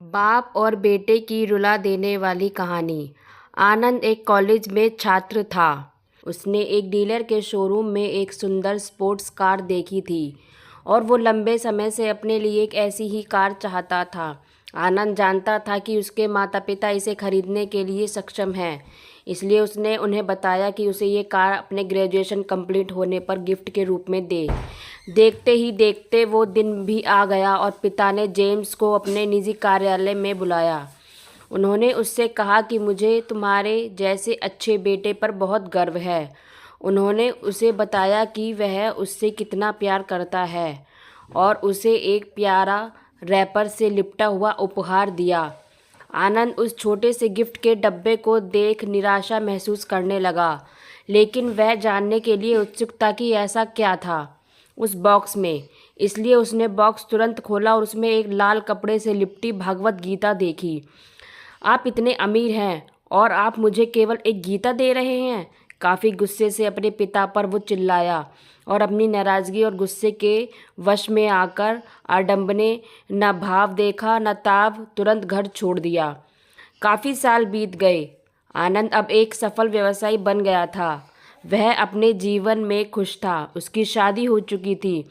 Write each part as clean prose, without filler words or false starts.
बाप और बेटे की रुला देने वाली कहानी। आनंद एक कॉलेज में छात्र था। उसने एक डीलर के शोरूम में एक सुंदर स्पोर्ट्स कार देखी थी और वो लंबे समय से अपने लिए एक ऐसी ही कार चाहता था। आनंद जानता था कि उसके माता पिता इसे खरीदने के लिए सक्षम हैं, इसलिए उसने उन्हें बताया कि उसे ये कार अपने ग्रेजुएशन कंप्लीट होने पर गिफ्ट के रूप में दे। देखते ही देखते वो दिन भी आ गया और पिता ने जेम्स को अपने निजी कार्यालय में बुलाया। उन्होंने उससे कहा कि मुझे तुम्हारे जैसे अच्छे बेटे पर बहुत गर्व है। उन्होंने उसे बताया कि वह उससे कितना प्यार करता है और उसे एक प्यारा रैपर से लिपटा हुआ उपहार दिया। आनंद उस छोटे से गिफ्ट के डब्बे को देख निराशा महसूस करने लगा, लेकिन वह जानने के लिए उत्सुक था कि ऐसा क्या था उस बॉक्स में। इसलिए उसने बॉक्स तुरंत खोला और उसमें एक लाल कपड़े से लिपटी भगवत गीता देखी। आप इतने अमीर हैं और आप मुझे केवल एक गीता दे रहे हैं? काफ़ी गुस्से से अपने पिता पर वो चिल्लाया और अपनी नाराज़गी और गुस्से के वश में आकर आडम्बर ने न भाव देखा न ताव, तुरंत घर छोड़ दिया। काफ़ी साल बीत गए। आनंद अब एक सफल व्यवसायी बन गया था। वह अपने जीवन में खुश था। उसकी शादी हो चुकी थी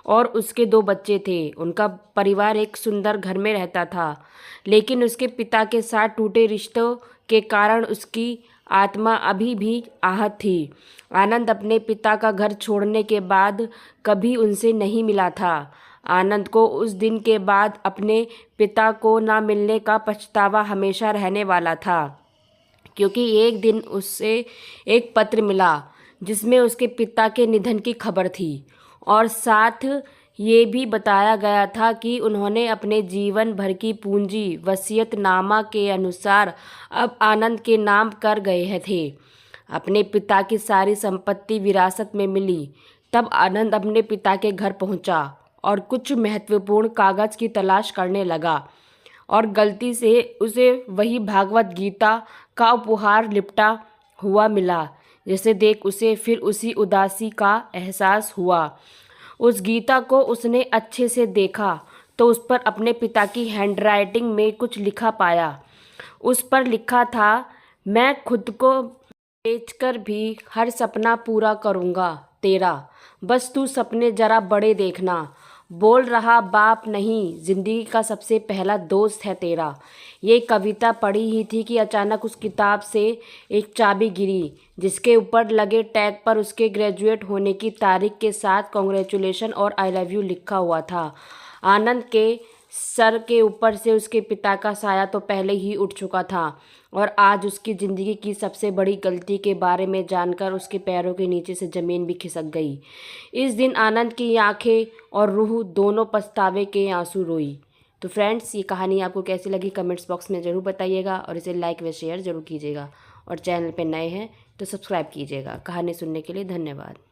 और उसके 2 बच्चे थे। उनका परिवार एक सुंदर घर में रहता था, लेकिन उसके पिता के साथ टूटे रिश्तों के कारण उसकी आत्मा अभी भी आहत थी। आनंद अपने पिता का घर छोड़ने के बाद कभी उनसे नहीं मिला था। आनंद को उस दिन के बाद अपने पिता को ना मिलने का पछतावा हमेशा रहने वाला था, क्योंकि एक दिन उससे एक पत्र मिला जिसमें उसके पिता के निधन की खबर थी और साथ ये भी बताया गया था कि उन्होंने अपने जीवन भर की पूंजी वसीयतनामा के अनुसार अब आनंद के नाम कर गए थे। अपने पिता की सारी संपत्ति विरासत में मिली। तब आनंद अपने पिता के घर पहुंचा और कुछ महत्वपूर्ण कागज की तलाश करने लगा और गलती से उसे वही भागवत गीता का उपहार लिपटा हुआ मिला, जिसे देख उसे फिर उसी उदासी का एहसास हुआ। उस गीता को उसने अच्छे से देखा तो उस पर अपने पिता की हैंडराइटिंग में कुछ लिखा पाया। उस पर लिखा था, मैं खुद को बेचकर भी हर सपना पूरा करूँगा तेरा, बस तू सपने ज़रा बड़े देखना। बोल रहा बाप नहीं, जिंदगी का सबसे पहला दोस्त है तेरा। ये कविता पढ़ी ही थी कि अचानक उस किताब से एक चाबी गिरी, जिसके ऊपर लगे टैग पर उसके ग्रेजुएट होने की तारीख के साथ कॉन्ग्रेचुलेशन और आई लव यू लिखा हुआ था। आनंद के सर के ऊपर से उसके पिता का साया तो पहले ही उठ चुका था और आज उसकी ज़िंदगी की सबसे बड़ी गलती के बारे में जानकर उसके पैरों के नीचे से ज़मीन भी खिसक गई। इस दिन आनंद की आंखें और रूह दोनों पछतावे के आंसू रोई। तो फ्रेंड्स, ये कहानी आपको कैसी लगी कमेंट्स बॉक्स में ज़रूर बताइएगा और इसे लाइक व शेयर ज़रूर कीजिएगा और चैनल पर नए हैं तो सब्सक्राइब कीजिएगा। कहानी सुनने के लिए धन्यवाद।